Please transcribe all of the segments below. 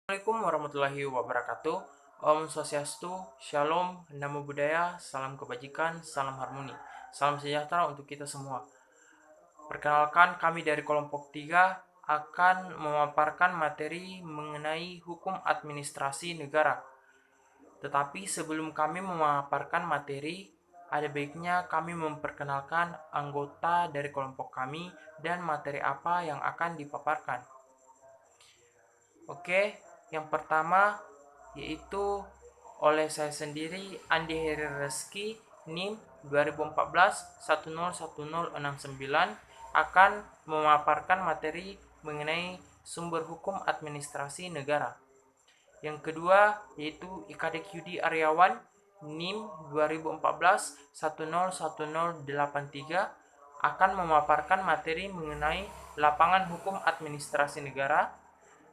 Assalamualaikum warahmatullahi wabarakatuh. Om Swastiastu, Shalom, Namo Buddhaya, salam kebajikan, salam harmoni, salam sejahtera untuk kita semua. Perkenalkan, kami dari kelompok 3 akan memaparkan materi mengenai hukum administrasi negara. Tetapi sebelum kami memaparkan materi, ada baiknya kami memperkenalkan anggota dari kelompok kami dan materi apa yang akan dipaparkan. Oke, yang pertama yaitu oleh saya sendiri, Andi Heri Reski, NIM 2014-101069, akan memaparkan materi mengenai sumber hukum administrasi negara. Yang kedua yaitu Ikadek Yudi Aryawan, NIM 2014-101083, akan memaparkan materi mengenai lapangan hukum administrasi negara.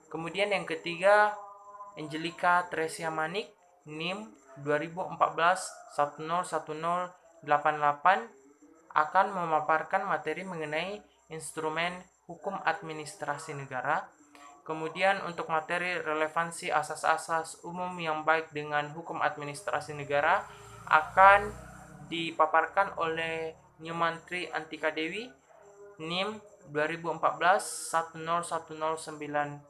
Kemudian yang ketiga, Angelika Tresia Manik, NIM 2014-101088, akan memaparkan materi mengenai instrumen hukum administrasi negara. Kemudian untuk materi relevansi asas-asas umum yang baik dengan hukum administrasi negara akan dipaparkan oleh Nyumantri Antika Dewi, NIM 2014-101096,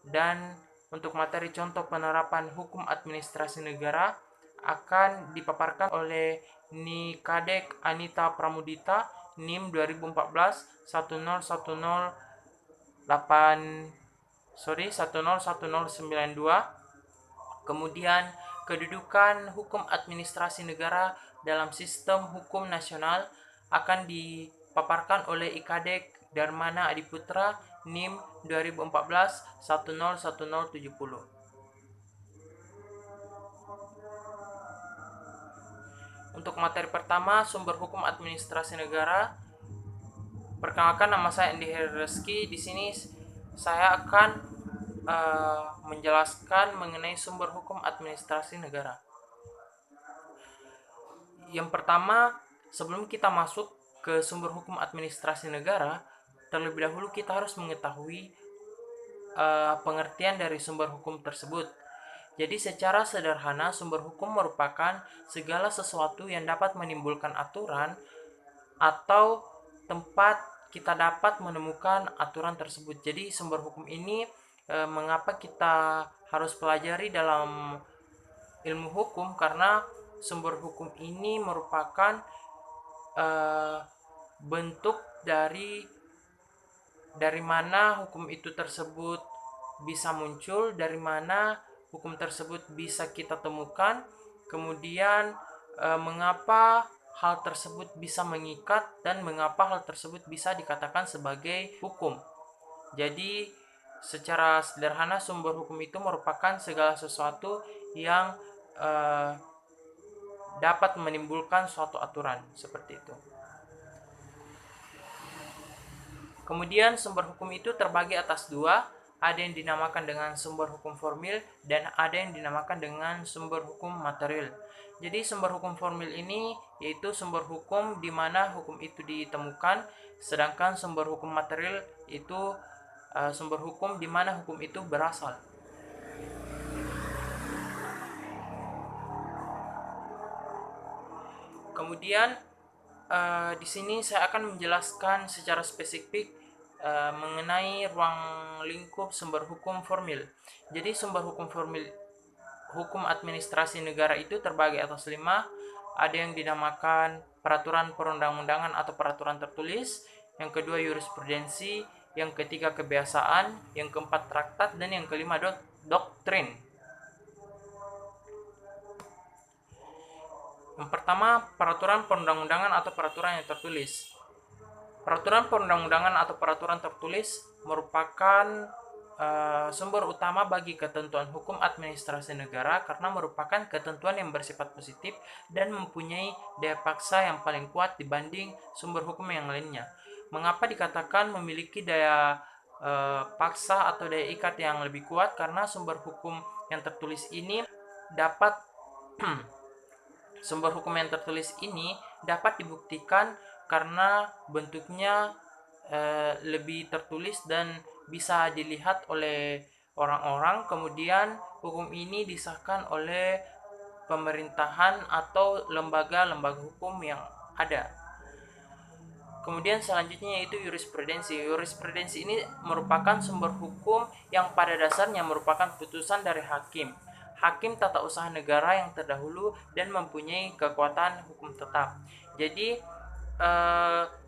dan untuk materi contoh penerapan hukum administrasi negara akan dipaparkan oleh Nikadek Anita Pramudita, NIM 2014-101092. Kemudian kedudukan hukum administrasi negara dalam sistem hukum nasional akan dipaparkan oleh Ikadek Darmana Adiputra, NIM 2014-101070. Untuk materi pertama, sumber hukum administrasi negara. Perkenalkan, nama saya Andi Heri Reski. Di sini saya akan menjelaskan mengenai sumber hukum administrasi negara. Yang pertama, sebelum kita masuk ke sumber hukum administrasi negara, terlebih dahulu kita harus mengetahui pengertian dari sumber hukum tersebut. Jadi secara sederhana, sumber hukum merupakan segala sesuatu yang dapat menimbulkan aturan atau tempat kita dapat menemukan aturan tersebut. Jadi sumber hukum ini mengapa kita harus pelajari dalam ilmu hukum, karena sumber hukum ini merupakan bentuk dari mana hukum itu tersebut bisa muncul, dari mana hukum tersebut bisa kita temukan, kemudian mengapa hal tersebut bisa mengikat, dan mengapa hal tersebut bisa dikatakan sebagai hukum. Jadi secara sederhana, sumber hukum itu merupakan segala sesuatu yang dapat menimbulkan suatu aturan, seperti itu. Kemudian sumber hukum itu terbagi atas dua, ada yang dinamakan dengan sumber hukum formil dan ada yang dinamakan dengan sumber hukum material. Jadi sumber hukum formil ini yaitu sumber hukum di mana hukum itu ditemukan, sedangkan sumber hukum material itu sumber hukum di mana hukum itu berasal. Kemudian di sini saya akan menjelaskan secara spesifik mengenai ruang lingkup sumber hukum formil. Jadi sumber hukum formil hukum administrasi negara itu terbagi atas 5. Ada yang dinamakan peraturan perundang-undangan atau peraturan tertulis, yang kedua jurisprudensi, yang ketiga kebiasaan, yang keempat traktat, dan yang kelima doktrin. Yang pertama, peraturan perundang-undangan atau peraturan yang tertulis. Peraturan perundang-undangan atau peraturan tertulis merupakan sumber utama bagi ketentuan hukum administrasi negara karena merupakan ketentuan yang bersifat positif dan mempunyai daya paksa yang paling kuat dibanding sumber hukum yang lainnya. Mengapa dikatakan memiliki daya paksa atau daya ikat yang lebih kuat? Karena sumber hukum yang tertulis ini dapat sumber hukum yang tertulis ini dapat dibuktikan karena bentuknya lebih tertulis dan bisa dilihat oleh orang-orang, kemudian hukum ini disahkan oleh pemerintahan atau lembaga-lembaga hukum yang ada. Kemudian selanjutnya yaitu jurisprudensi. Jurisprudensi ini merupakan sumber hukum yang pada dasarnya merupakan putusan dari hakim. Hakim tata usaha negara yang terdahulu dan mempunyai kekuatan hukum tetap. Jadi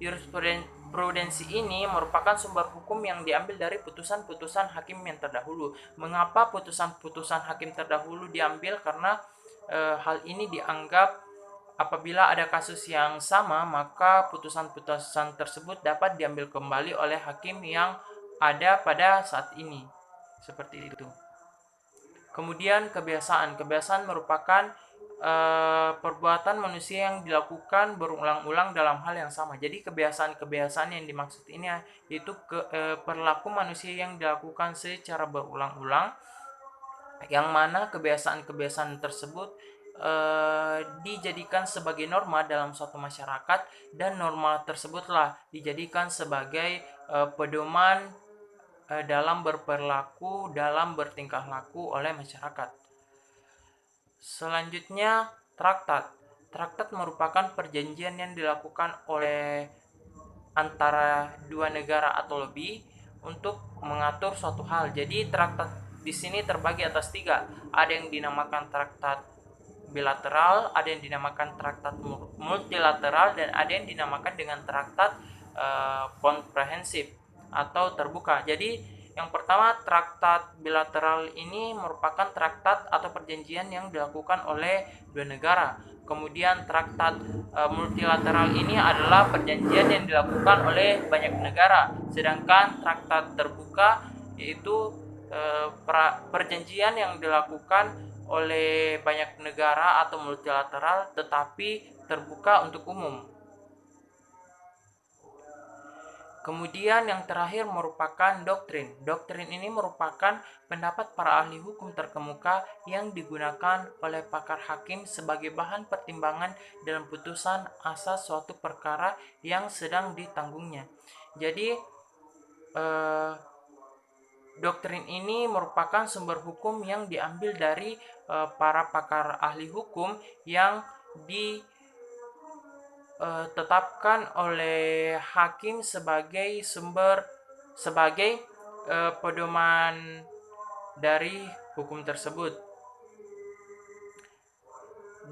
jurisprudensi ini merupakan sumber hukum yang diambil dari putusan-putusan hakim yang terdahulu. Mengapa putusan-putusan hakim terdahulu diambil? Karena hal ini dianggap apabila ada kasus yang sama, maka putusan-putusan tersebut dapat diambil kembali oleh hakim yang ada pada saat ini. Seperti itu. Kemudian kebiasaan. Kebiasaan merupakan perbuatan manusia yang dilakukan berulang-ulang dalam hal yang sama. Jadi kebiasaan-kebiasaan yang dimaksud ini yaitu perilaku manusia yang dilakukan secara berulang-ulang, yang mana kebiasaan-kebiasaan tersebut dijadikan sebagai norma dalam suatu masyarakat, dan norma tersebutlah dijadikan sebagai pedoman dalam berperilaku, dalam bertingkah laku oleh masyarakat. Selanjutnya, traktat. Traktat merupakan perjanjian yang dilakukan oleh antara dua negara atau lebih untuk mengatur suatu hal. Jadi traktat di sini terbagi atas 3. Ada yang dinamakan traktat bilateral, ada yang dinamakan traktat multilateral, dan ada yang dinamakan dengan traktat komprehensif atau terbuka. Jadi yang pertama, traktat bilateral ini merupakan traktat atau perjanjian yang dilakukan oleh dua negara. Kemudian traktat multilateral ini adalah perjanjian yang dilakukan oleh banyak negara. Sedangkan traktat terbuka yaitu perjanjian yang dilakukan oleh banyak negara atau multilateral tetapi terbuka untuk umum. Kemudian yang terakhir merupakan doktrin. Doktrin ini merupakan pendapat para ahli hukum terkemuka yang digunakan oleh pakar hakim sebagai bahan pertimbangan dalam putusan asas suatu perkara yang sedang ditanggungnya. Jadi doktrin ini merupakan sumber hukum yang diambil dari para pakar ahli hukum yang ditetapkan oleh hakim sebagai pedoman dari hukum tersebut.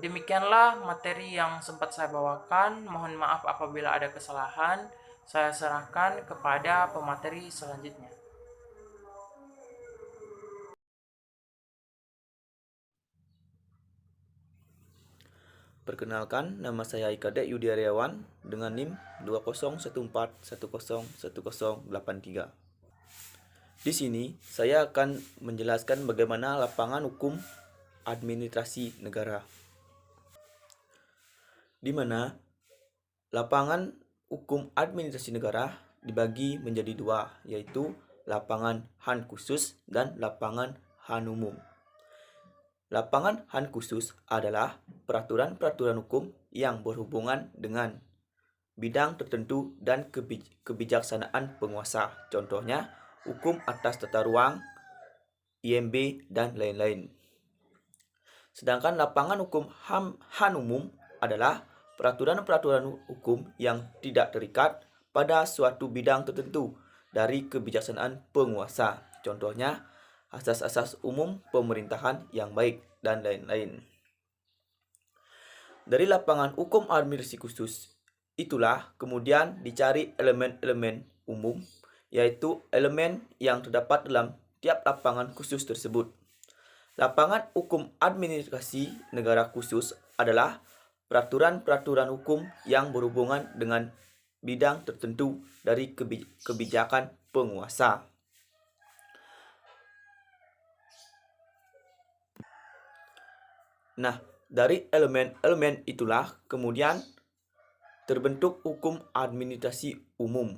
Demikianlah materi yang sempat saya bawakan. Mohon maaf apabila ada kesalahan. Saya serahkan kepada pemateri selanjutnya. Perkenalkan, nama saya Ikadek Yudi Aryawan dengan NIM 201410101083. Di sini saya akan menjelaskan bagaimana lapangan hukum administrasi negara, di mana lapangan hukum administrasi negara dibagi menjadi 2, yaitu lapangan HAN khusus dan lapangan HAN umum. Lapangan HAN khusus adalah peraturan-peraturan hukum yang berhubungan dengan bidang tertentu dan kebijaksanaan penguasa. Contohnya, hukum atas tata ruang, IMB, dan lain-lain. Sedangkan lapangan hukum HAN umum adalah peraturan-peraturan hukum yang tidak terikat pada suatu bidang tertentu dari kebijaksanaan penguasa. Contohnya, asas-asas umum pemerintahan yang baik, dan lain-lain. Dari lapangan hukum administrasi khusus, itulah kemudian dicari elemen-elemen umum, yaitu elemen yang terdapat dalam tiap lapangan khusus tersebut. Lapangan hukum administrasi negara khusus adalah peraturan-peraturan hukum yang berhubungan dengan bidang tertentu dari kebijakan penguasa. Nah, dari elemen-elemen itulah kemudian terbentuk hukum administrasi umum.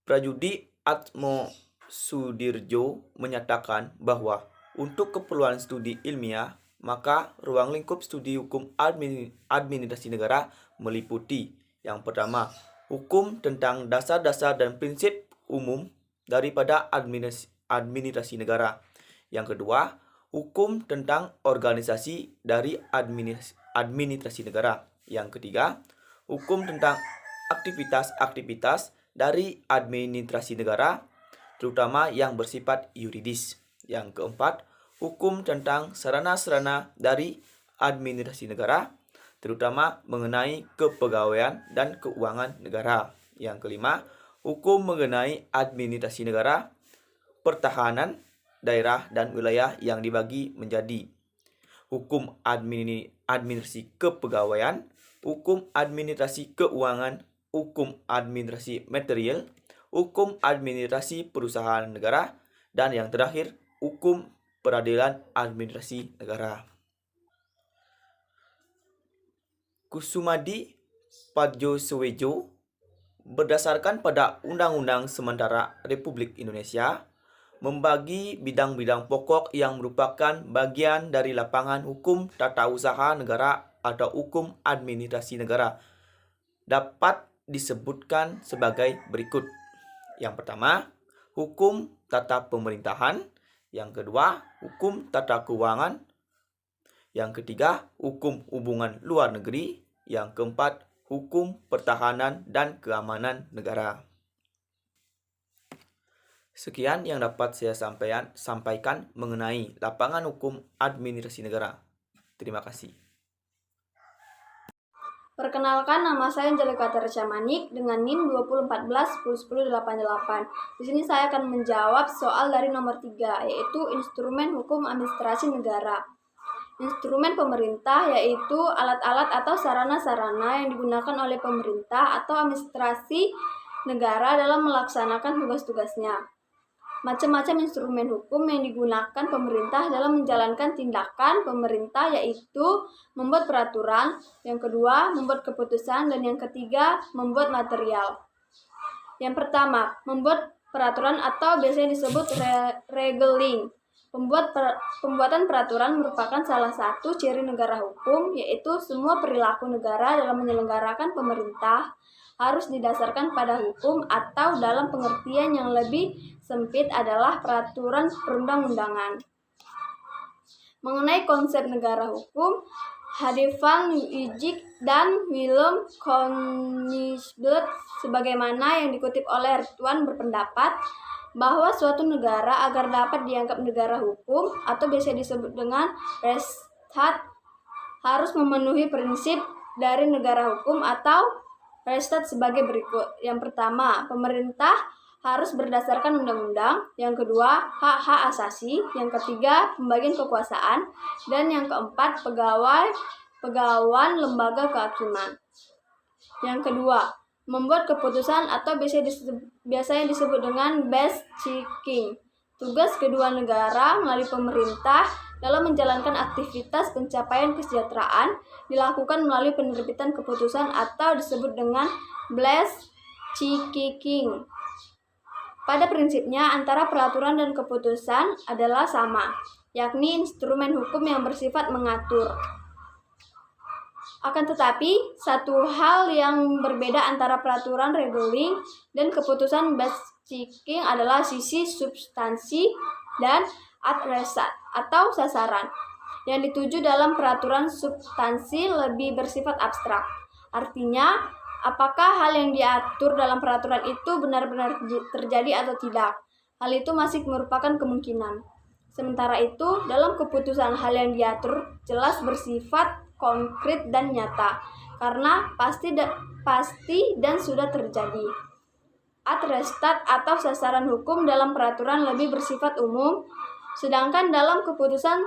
Prajudi Atmo Sudirjo menyatakan bahwa untuk keperluan studi ilmiah, maka ruang lingkup studi hukum administrasi negara meliputi: yang pertama, hukum tentang dasar-dasar dan prinsip umum daripada administrasi negara. Yang kedua, hukum tentang organisasi dari administrasi negara. Yang ketiga, hukum tentang aktivitas-aktivitas dari administrasi negara, terutama yang bersifat yuridis. Yang keempat, hukum tentang sarana-sarana dari administrasi negara, terutama mengenai kepegawaian dan keuangan negara. Yang kelima, hukum mengenai administrasi negara, pertahanan, daerah dan wilayah yang dibagi menjadi hukum administrasi kepegawaian, hukum administrasi keuangan, hukum administrasi material, hukum administrasi perusahaan negara, dan yang terakhir, hukum peradilan administrasi negara. Kusumadi Padjosowejo berdasarkan pada Undang-Undang Sementara Republik Indonesia membagi bidang-bidang pokok yang merupakan bagian dari lapangan hukum tata usaha negara atau hukum administrasi negara dapat disebutkan sebagai berikut. Yang pertama, hukum tata pemerintahan. Yang kedua, hukum tata keuangan. Yang ketiga, hukum hubungan luar negeri. Yang keempat, hukum pertahanan dan keamanan negara. Sekian yang dapat saya sampaikan mengenai lapangan hukum administrasi negara. Terima kasih. Perkenalkan, nama saya Angelika Teresya Manik dengan NIM 2014-101088. Di sini saya akan menjawab soal dari nomor 3, yaitu instrumen hukum administrasi negara. Instrumen pemerintah yaitu alat-alat atau sarana-sarana yang digunakan oleh pemerintah atau administrasi negara dalam melaksanakan tugas-tugasnya. Macam-macam instrumen hukum yang digunakan pemerintah dalam menjalankan tindakan pemerintah yaitu membuat peraturan, yang kedua membuat keputusan, dan yang ketiga membuat material. Yang pertama, membuat peraturan atau biasanya disebut regeling. Pembuatan peraturan merupakan salah satu ciri negara hukum, yaitu semua perilaku negara dalam menyelenggarakan pemerintah harus didasarkan pada hukum atau dalam pengertian yang lebih sempit adalah peraturan perundang-undangan. Mengenai konsep negara hukum, Van Wijik dan Willem Koningsbloed sebagaimana yang dikutip oleh Ridwan berpendapat bahwa suatu negara agar dapat dianggap negara hukum atau biasa disebut dengan Rechtsstaat harus memenuhi prinsip dari negara hukum atau Rechtsstaat sebagai berikut. Yang pertama, pemerintah harus berdasarkan undang-undang. Yang kedua, hak-hak asasi. Yang ketiga, pembagian kekuasaan. Dan yang keempat, pegawai lembaga kehakiman. Yang kedua, membuat keputusan atau biasanya disebut dengan best checking. Tugas kedua negara melalui pemerintah dalam menjalankan aktivitas pencapaian kesejahteraan dilakukan melalui penerbitan keputusan atau disebut dengan blast checking. Pada prinsipnya antara peraturan dan keputusan adalah sama, yakni instrumen hukum yang bersifat mengatur. Akan tetapi, satu hal yang berbeda antara peraturan regeling dan keputusan best checking adalah sisi substansi dan adresat atau sasaran. Yang dituju dalam peraturan substansi lebih bersifat abstrak. Artinya, apakah hal yang diatur dalam peraturan itu benar-benar terjadi atau tidak? Hal itu masih merupakan kemungkinan. Sementara itu, dalam keputusan hal yang diatur jelas bersifat konkret dan nyata, karena pasti dan sudah terjadi. Adresat atau sasaran hukum dalam peraturan lebih bersifat umum, sedangkan dalam keputusan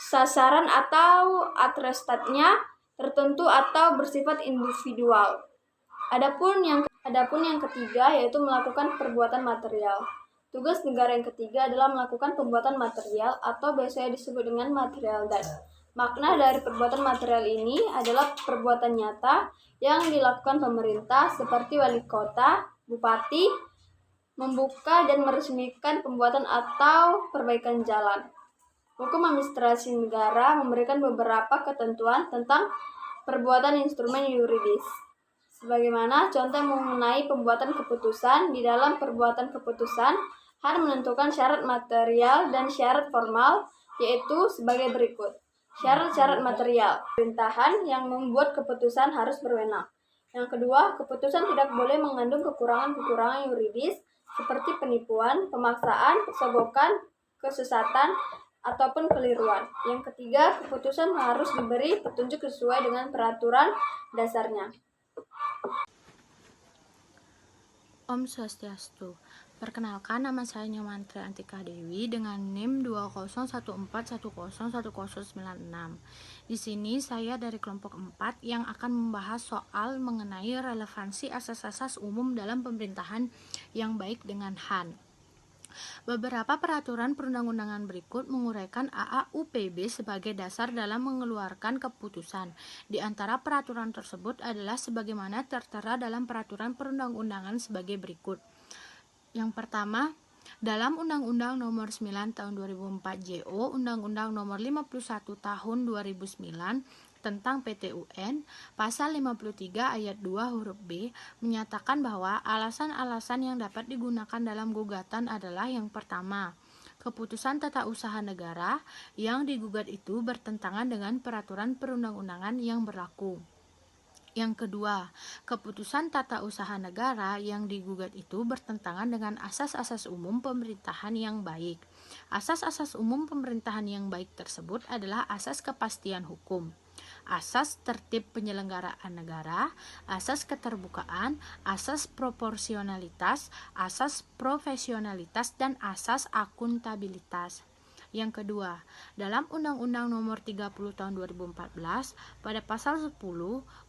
sasaran atau adresatnya tertentu atau bersifat individual. Adapun yang ketiga yaitu melakukan perbuatan material. Tugas negara yang ketiga adalah melakukan pembuatan material atau biasanya disebut dengan material dan. Makna dari perbuatan material ini adalah perbuatan nyata yang dilakukan pemerintah seperti wali kota, bupati, membuka dan meresmikan pembuatan atau perbaikan jalan. Hukum administrasi negara memberikan beberapa ketentuan tentang perbuatan instrumen yuridis. Sebagaimana contoh mengenai pembuatan keputusan, di dalam perbuatan keputusan Han menentukan syarat material dan syarat formal, yaitu sebagai berikut. Syarat-syarat material. Pemerintahan yang membuat keputusan harus berwenang. Yang kedua, keputusan tidak boleh mengandung kekurangan-kekurangan yuridis seperti penipuan, pemaksaan, sogokan, kesesatan, ataupun keliruan. Yang ketiga, keputusan harus diberi petunjuk sesuai dengan peraturan dasarnya. Om Swastiastu. Perkenalkan, nama saya Nyamantri Antika Dewi dengan NIM 201410101096. Di sini saya dari kelompok 4 yang akan membahas soal mengenai relevansi asas-asas umum dalam pemerintahan yang baik dengan HAN. Beberapa peraturan perundang-undangan berikut menguraikan AAUPB sebagai dasar dalam mengeluarkan keputusan. Di antara peraturan tersebut adalah sebagaimana tertera dalam peraturan perundang-undangan sebagai berikut. Yang pertama, dalam Undang-Undang Nomor 9 Tahun 2004 JO, Undang-Undang Nomor 51 Tahun 2009 tentang PTUN, pasal 53 ayat 2 huruf B menyatakan bahwa alasan-alasan yang dapat digunakan dalam gugatan adalah yang pertama, keputusan tata usaha negara yang digugat itu bertentangan dengan peraturan perundang-undangan yang berlaku. Yang kedua, keputusan tata usaha negara yang digugat itu bertentangan dengan asas-asas umum pemerintahan yang baik. Asas-asas umum pemerintahan yang baik tersebut adalah asas kepastian hukum, asas tertib penyelenggaraan negara, asas keterbukaan, asas proporsionalitas, asas profesionalitas, dan asas akuntabilitas. Yang kedua, dalam Undang-Undang Nomor 30 Tahun 2014 pada pasal 10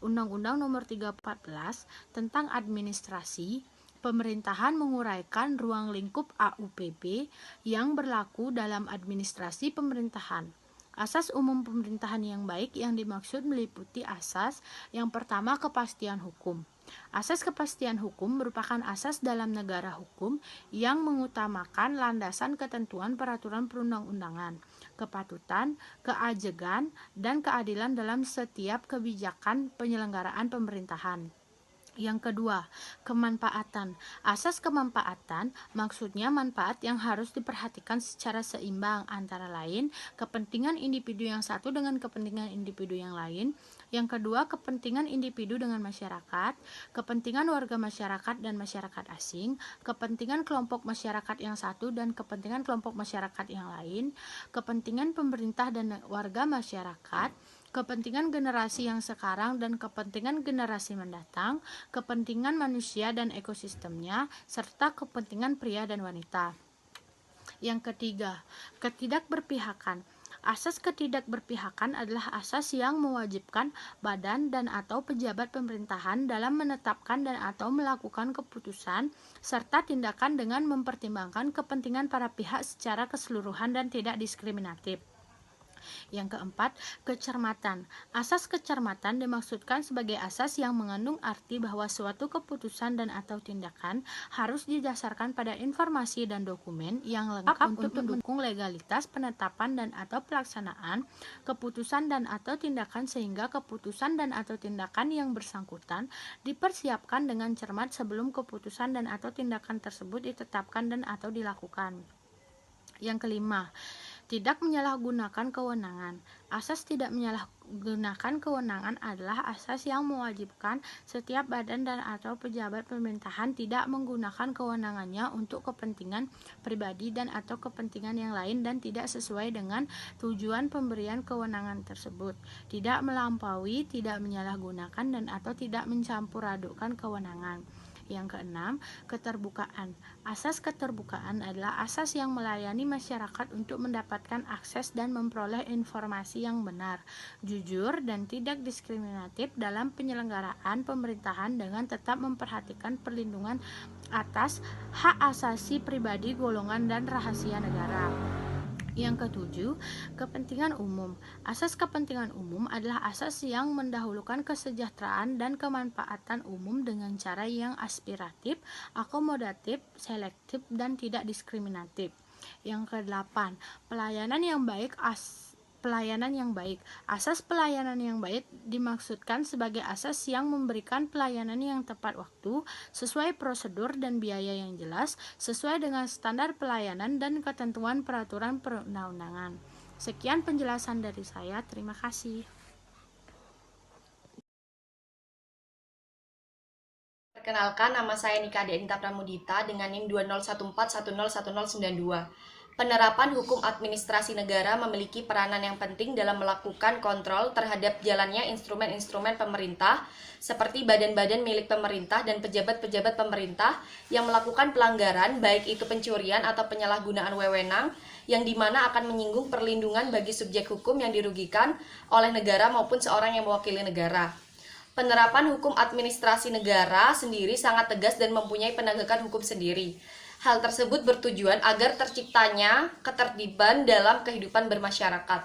Undang-Undang Nomor 314 tentang administrasi, pemerintahan menguraikan ruang lingkup AUPB yang berlaku dalam administrasi pemerintahan. Asas umum pemerintahan yang baik yang dimaksud meliputi asas yang pertama, kepastian hukum. Asas kepastian hukum merupakan asas dalam negara hukum yang mengutamakan landasan ketentuan peraturan perundang-undangan, kepatutan, keajegan, dan keadilan dalam setiap kebijakan penyelenggaraan pemerintahan. Yang kedua, kemanfaatan. Asas kemanfaatan maksudnya manfaat yang harus diperhatikan secara seimbang, antara lain kepentingan individu yang satu dengan kepentingan individu yang lain. Yang kedua, kepentingan individu dengan masyarakat, kepentingan warga masyarakat dan masyarakat asing, kepentingan kelompok masyarakat yang satu dan kepentingan kelompok masyarakat yang lain, kepentingan pemerintah dan warga masyarakat, kepentingan generasi yang sekarang dan kepentingan generasi mendatang, kepentingan manusia dan ekosistemnya, serta kepentingan pria dan wanita. Yang ketiga, ketidakberpihakan. Asas ketidakberpihakan adalah asas yang mewajibkan badan dan atau pejabat pemerintahan dalam menetapkan dan atau melakukan keputusan serta tindakan dengan mempertimbangkan kepentingan para pihak secara keseluruhan dan tidak diskriminatif. Yang keempat, kecermatan. Asas kecermatan dimaksudkan sebagai asas yang mengandung arti bahwa suatu keputusan dan atau tindakan harus didasarkan pada informasi dan dokumen yang lengkap untuk mendukung legalitas penetapan dan atau pelaksanaan keputusan dan atau tindakan, sehingga keputusan dan atau tindakan yang bersangkutan dipersiapkan dengan cermat sebelum keputusan dan atau tindakan tersebut ditetapkan dan atau dilakukan. Yang kelima, tidak menyalahgunakan kewenangan. Asas tidak menyalahgunakan kewenangan adalah asas yang mewajibkan setiap badan dan atau pejabat pemerintahan tidak menggunakan kewenangannya untuk kepentingan pribadi dan atau kepentingan yang lain dan tidak sesuai dengan tujuan pemberian kewenangan tersebut. Tidak melampaui, tidak menyalahgunakan dan atau tidak mencampur adukkan kewenangan. Yang keenam, keterbukaan. Asas keterbukaan adalah asas yang melayani masyarakat untuk mendapatkan akses dan memperoleh informasi yang benar, jujur, dan tidak diskriminatif dalam penyelenggaraan pemerintahan dengan tetap memperhatikan perlindungan atas hak asasi pribadi, golongan, dan rahasia negara. Yang ketujuh, kepentingan umum. Asas kepentingan umum adalah asas yang mendahulukan kesejahteraan dan kemanfaatan umum dengan cara yang aspiratif, akomodatif, selektif, dan tidak diskriminatif. Yang kedelapan, pelayanan yang baik pelayanan yang baik. Asas pelayanan yang baik dimaksudkan sebagai asas yang memberikan pelayanan yang tepat waktu, sesuai prosedur dan biaya yang jelas, sesuai dengan standar pelayanan dan ketentuan peraturan perundang-undangan. Sekian penjelasan dari saya. Terima kasih. Perkenalkan, nama saya Nika Denita Pramudita dengan NIM 2014101092. Penerapan hukum administrasi negara memiliki peranan yang penting dalam melakukan kontrol terhadap jalannya instrumen-instrumen pemerintah seperti badan-badan milik pemerintah dan pejabat-pejabat pemerintah yang melakukan pelanggaran, baik itu pencurian atau penyalahgunaan wewenang, yang dimana akan menyinggung perlindungan bagi subjek hukum yang dirugikan oleh negara maupun seorang yang mewakili negara. Penerapan hukum administrasi negara sendiri sangat tegas dan mempunyai penegakan hukum sendiri. Hal tersebut bertujuan agar terciptanya ketertiban dalam kehidupan bermasyarakat.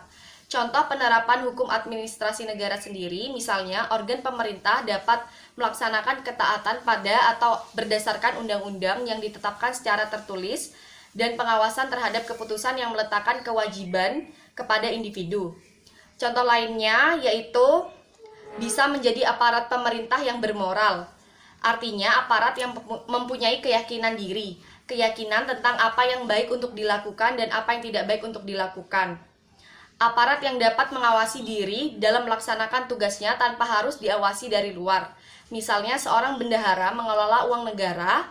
Contoh penerapan hukum administrasi negara sendiri, misalnya organ pemerintah dapat melaksanakan ketaatan pada atau berdasarkan undang-undang yang ditetapkan secara tertulis dan pengawasan terhadap keputusan yang meletakkan kewajiban kepada individu. Contoh lainnya yaitu bisa menjadi aparat pemerintah yang bermoral. Artinya aparat yang mempunyai keyakinan diri, keyakinan tentang apa yang baik untuk dilakukan dan apa yang tidak baik untuk dilakukan. Aparat yang dapat mengawasi diri dalam melaksanakan tugasnya tanpa harus diawasi dari luar. Misalnya seorang bendahara mengelola uang negara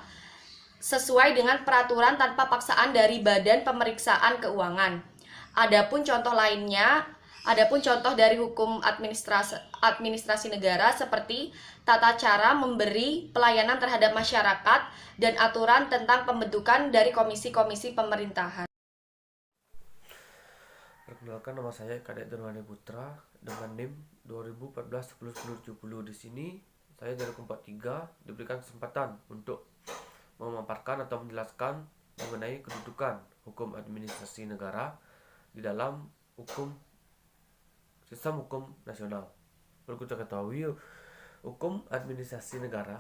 sesuai dengan peraturan tanpa paksaan dari Badan Pemeriksaan Keuangan. Adapun contoh dari hukum administrasi negara seperti tata cara memberi pelayanan terhadap masyarakat dan aturan tentang pembentukan dari komisi-komisi pemerintahan. Perkenalkan, nama saya Kadek Dermani Putra dengan NIM 2014-10-1070. Di sini saya dari kelompok 3 diberikan kesempatan untuk memaparkan atau menjelaskan mengenai kedudukan hukum administrasi negara di dalam sistem hukum nasional. Perlu kita ketahui, hukum administrasi negara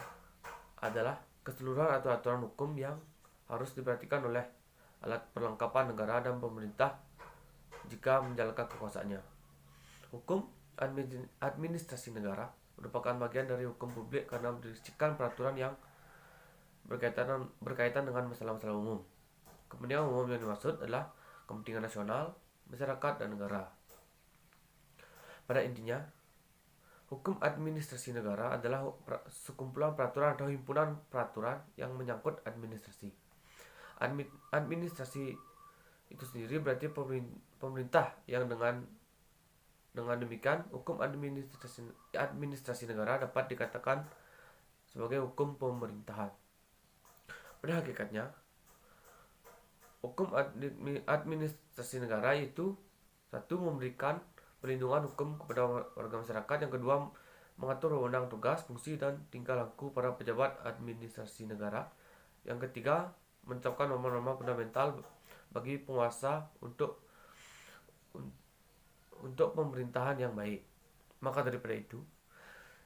adalah keseluruhan atau aturan hukum yang harus diperhatikan oleh alat perlengkapan negara dan pemerintah jika menjalankan kekuasaannya. Hukum administrasi negara merupakan bagian dari hukum publik karena berdasarkan peraturan yang berkaitan dengan masalah-masalah umum. Kepentingan umum yang dimaksud adalah kepentingan nasional, masyarakat, dan negara. Pada intinya, hukum administrasi negara adalah sekumpulan peraturan atau himpunan peraturan yang menyangkut administrasi. Administrasi itu sendiri berarti pemerintah, yang dengan demikian hukum administrasi negara dapat dikatakan sebagai hukum pemerintahan. Pada hakikatnya, hukum administrasi negara itu satu, memberikan perlindungan hukum kepada warga masyarakat. Yang kedua, mengatur wewenang, tugas, fungsi, dan tingkah laku para pejabat administrasi negara. Yang ketiga, menetapkan norma-norma fundamental bagi penguasa untuk pemerintahan yang baik. Maka daripada itu,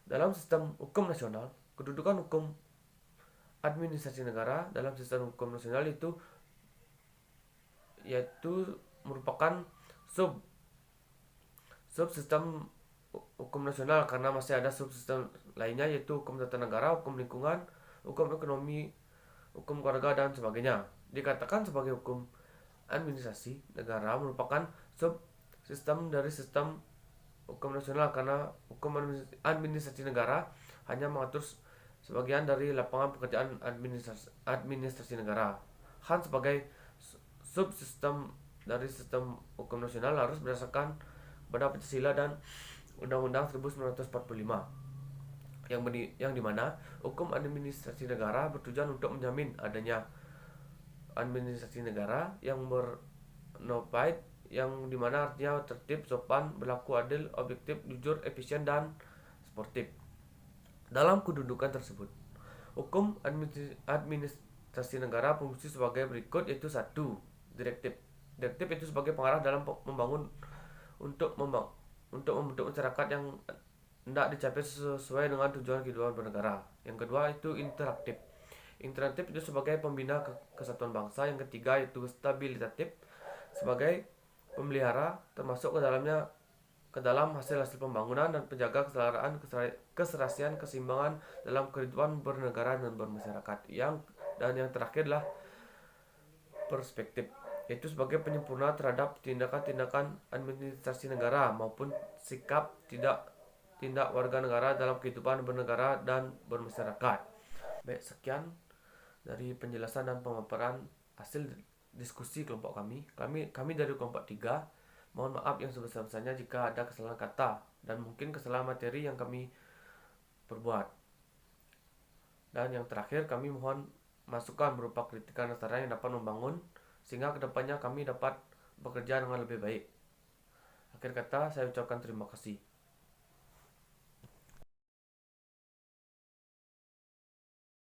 dalam sistem hukum nasional, kedudukan hukum administrasi negara dalam sistem hukum nasional yaitu merupakan subsistem hukum nasional, karena masih ada subsistem lainnya yaitu hukum tata negara, hukum lingkungan, hukum ekonomi, hukum keluarga, dan sebagainya. Dikatakan sebagai hukum administrasi negara merupakan subsistem dari sistem hukum nasional karena hukum administrasi negara hanya mengatur sebagian dari lapangan pekerjaan administrasi negara. Han sebagai subsistem dari sistem hukum nasional harus berdasarkan pada Pancasila dan Undang-Undang 1945 yang dimana hukum administrasi negara bertujuan untuk menjamin adanya administrasi negara yang bernopaid, yang dimana artinya tertib, sopan, berlaku adil, objektif, jujur, efisien, dan sportif. Dalam kedudukan tersebut, hukum administrasi negara fungsi sebagai berikut, yaitu 1. Direktif itu sebagai pengarah dalam untuk membentuk masyarakat yang hendak dicapai sesuai dengan tujuan kehidupan bernegara. Yang kedua itu interaktif itu sebagai pembina kesatuan bangsa. Yang ketiga itu stabilitatif sebagai pemelihara, termasuk ke dalam hasil-hasil pembangunan dan penjaga kesetaraan, keserasian, keseimbangan dalam kehidupan bernegara dan bermasyarakat. Dan yang terakhir adalah perspektif, yaitu sebagai penyempurna terhadap tindakan-tindakan administrasi negara maupun sikap tindak warga negara dalam kehidupan bernegara dan bermasyarakat. Baik, sekian dari penjelasan dan pemaparan hasil diskusi kelompok kami. Kami dari kelompok 3 mohon maaf yang sebesar-besarnya jika ada kesalahan kata dan mungkin kesalahan materi yang kami perbuat. Dan yang terakhir, kami mohon masukan berupa kritikan dan saran yang dapat membangun sehingga kedepannya kami dapat bekerja dengan lebih baik. Akhir kata, saya ucapkan terima kasih.